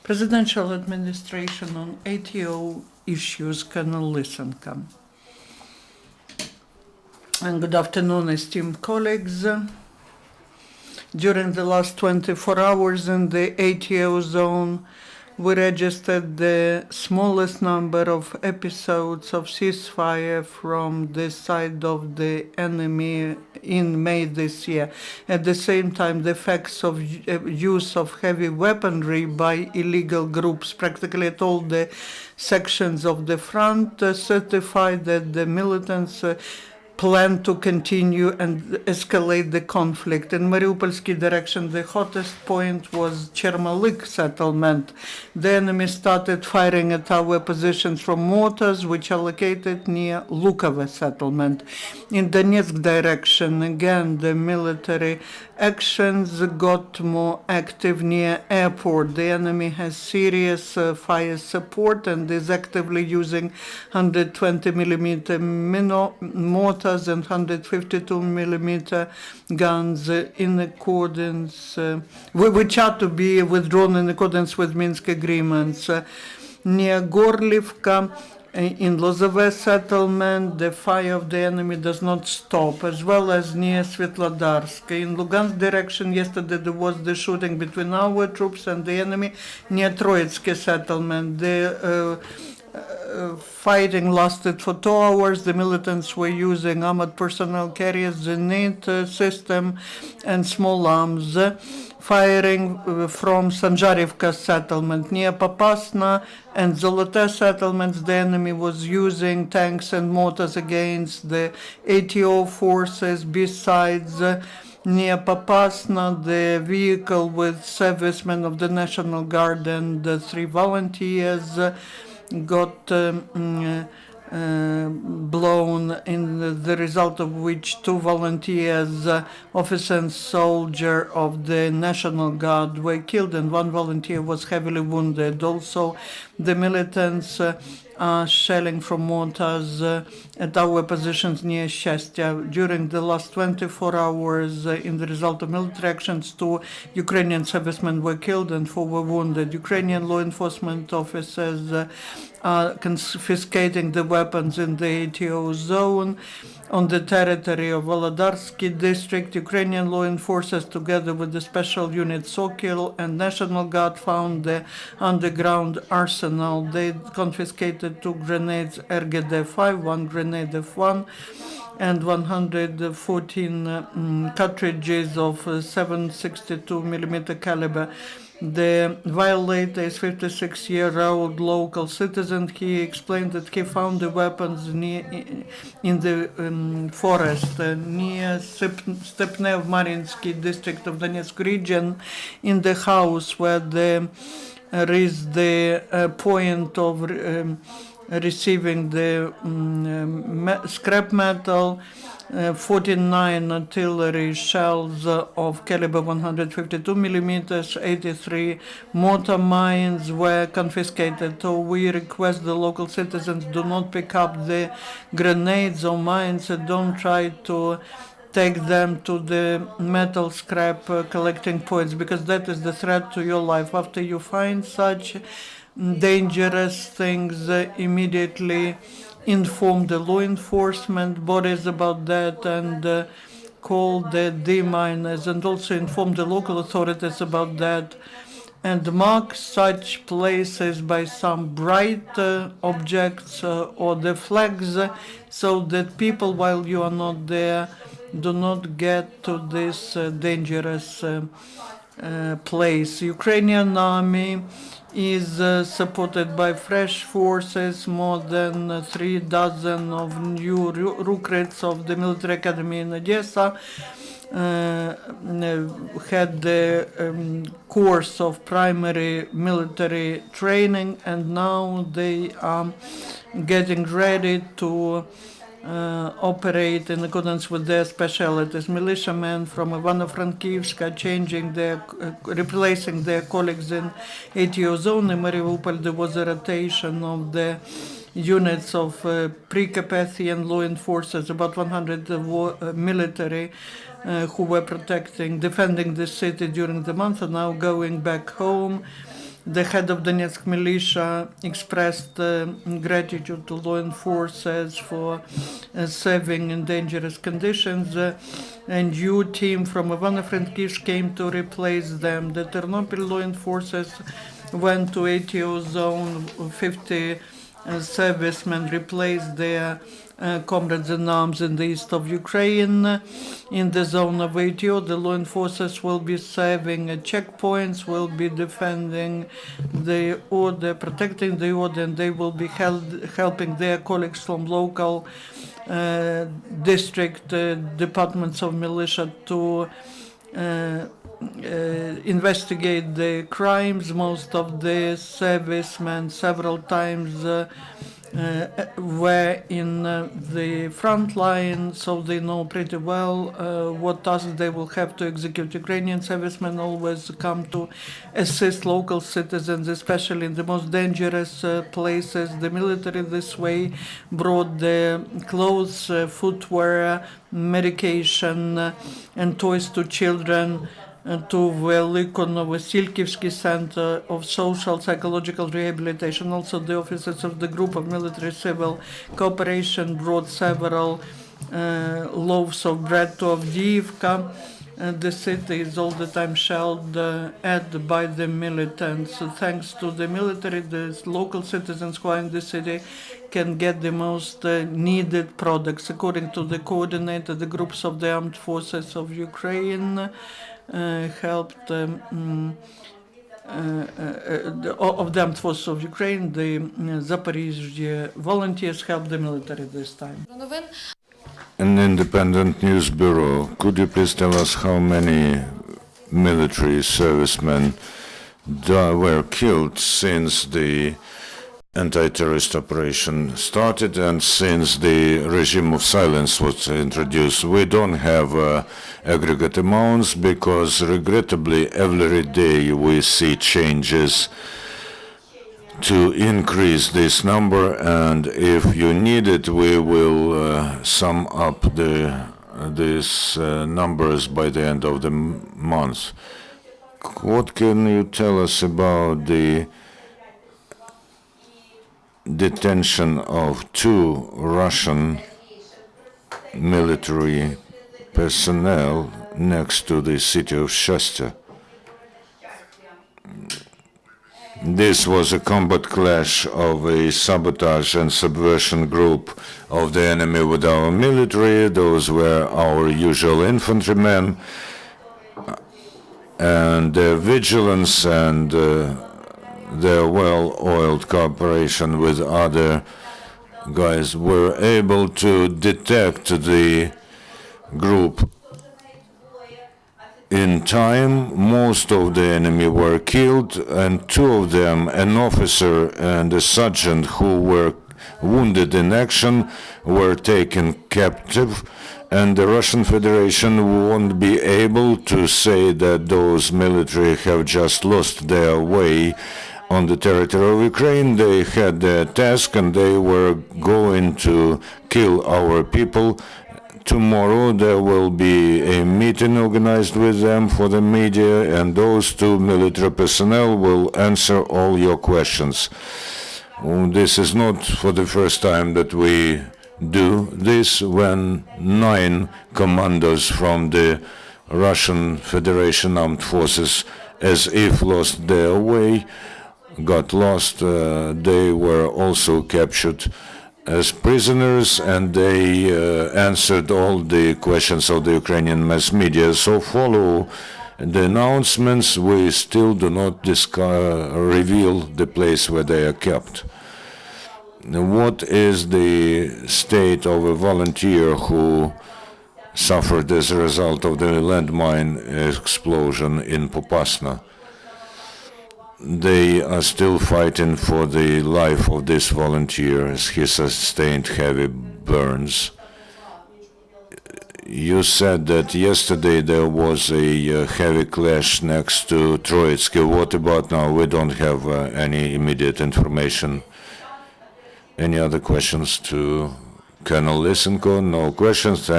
Presidential Administration on ATO issues, Colonel Lysenko. And good afternoon, esteemed colleagues. During the last 24 hours in the ATO zone, we registered the smallest number of episodes of ceasefire from the side of the enemy in May this year. At the same time, the effects of use of heavy weaponry by illegal groups practically at all the sections of the front certified that the militants plan to continue and escalate the conflict. In Mariupolsky direction, the hottest point was Chermalik settlement. The enemy started firing at our positions from mortars, which are located near Lukovo settlement. In Donetsk direction, again, the military actions got more active near airport. The enemy has serious fire support and is actively using 120 millimeter mortars and 152 millimeter guns in accordance, which are to be withdrawn in accordance with Minsk agreements. Near Gorlivka, in Lozove settlement, the fire of the enemy does not stop, as well as near Svetlodarsk. In Lugansk direction, yesterday there was the shooting between our troops and the enemy near Troitsky settlement. The fighting lasted for 2 hours. The militants were using armored personnel carriers, Zenit system, and small arms. Firing from Sanjarivka settlement. Near Popasna and Zolote settlements, the enemy was using tanks and mortars against the ATO forces. Besides, near Popasna, the vehicle with servicemen of the National Guard and 3 volunteers got blown, in the result of which 2 volunteers, officer and soldier of the National Guard, were killed and 1 volunteer was heavily wounded. Also, the militants are shelling from mortars at our positions near Shastya. During the last 24 hours, in the result of military actions, 2 Ukrainian servicemen were killed and 4 were wounded. Ukrainian law enforcement officers are confiscating the weapons in the ATO zone. On the territory of Volодарsky district, Ukrainian law enforcers, together with the special unit Sokil and National Guard, found the underground arsenal. They confiscated 2 grenades RGD-5, 1 grenade F1, and 114 cartridges of 7.62 millimeter caliber. The violator is 56-year-old local citizen. He explained that he found the weapons in the forest near Stepne of Mariinsky district of Donetsk region, in the house where there is the point of receiving the scrap metal. 49 artillery shells of caliber 152 millimeters, 83 mortar mines were confiscated. So we request the local citizens do not pick up the grenades or mines, don't try to take them to the metal scrap collecting points, because that is the threat to your life. After you find such dangerous things, immediately inform the law enforcement bodies about that and call the deminers, and also inform the local authorities about that, and mark such places by some bright objects or the flags, so that people, while you are not there, do not get to this dangerous place. Ukrainian army is supported by fresh forces. More than 3 dozen of new recruits of the military academy in Odessa had the course of primary military training, and now they are getting ready to operate in accordance with their specialties. Militiamen from Ivano-Frankivsk are replacing their colleagues in ATO zone. In Mariupol, there was a rotation of the units of pre-Carpathian law enforcers, about 100 military who were defending the city during the month, are now going back home. The head of Donetsk militia expressed gratitude to law enforcers for serving in dangerous conditions. A new team from Ivano-Frankivsk came to replace them. The Ternopil law enforcers went to ATO zone. 50 servicemen replaced their comrades in arms in the east of Ukraine. In the zone of ATO, the law enforcers will be serving at checkpoints, will be defending the order, protecting the order, and they will be helping their colleagues from local district departments of militia to investigate the crimes. Most of the servicemen several times were in the front line, so they know pretty well what tasks they will have to execute. Ukrainian servicemen always come to assist local citizens, especially in the most dangerous places. The military this way brought the clothes, footwear, medication, and toys to children to Velikonovosilkivsky Center of Social Psychological Rehabilitation. Also, the officers of the Group of Military Civil Cooperation brought several loaves of bread to Avdiivka. The city is all the time shelled by the militants. Thanks to the military, the local citizens who are in the city can get the most needed products. According to the coordinator, the groups of the armed forces of Ukraine helped of the armed forces of Ukraine, the Zaporizhzhia volunteers helped the military this time. An independent news bureau. Could you please tell us how many military servicemen were killed since the anti-terrorist operation started and since the regime of silence was introduced? We don't have aggregate amounts because regrettably every day we see changes to increase this number, and if you need it, we will sum up these numbers by the end of the month. What can you tell us about the detention of 2 Russian military personnel next to the city of Shasta? This was a combat clash of a sabotage and subversion group of the enemy with our military. Those were our usual infantrymen, and their vigilance and their well-oiled cooperation with other guys were able to detect the group in time. Most of the enemy were killed, and 2 of them, an officer and a sergeant who were wounded in action, were taken captive, and the Russian Federation won't be able to say that those military have just lost their way on the territory of Ukraine. They had their task and they were going to kill our people. Tomorrow there will be a meeting organized with them for the media, and those 2 military personnel will answer all your questions. This is not for the first time that we do this. When 9 commandos from the Russian Federation Armed Forces, as if lost their way, got lost, they were also captured as prisoners, and they answered all the questions of the Ukrainian mass media. So follow the announcements. We still do not reveal the place where they are kept. What is the state of a volunteer who suffered as a result of the landmine explosion in Popasna? They are still fighting for the life of this volunteer as he sustained heavy burns. You said that yesterday there was a heavy clash next to Troitsky. What about now? We don't have any immediate information. Any other questions to Colonel Lysenko? No questions.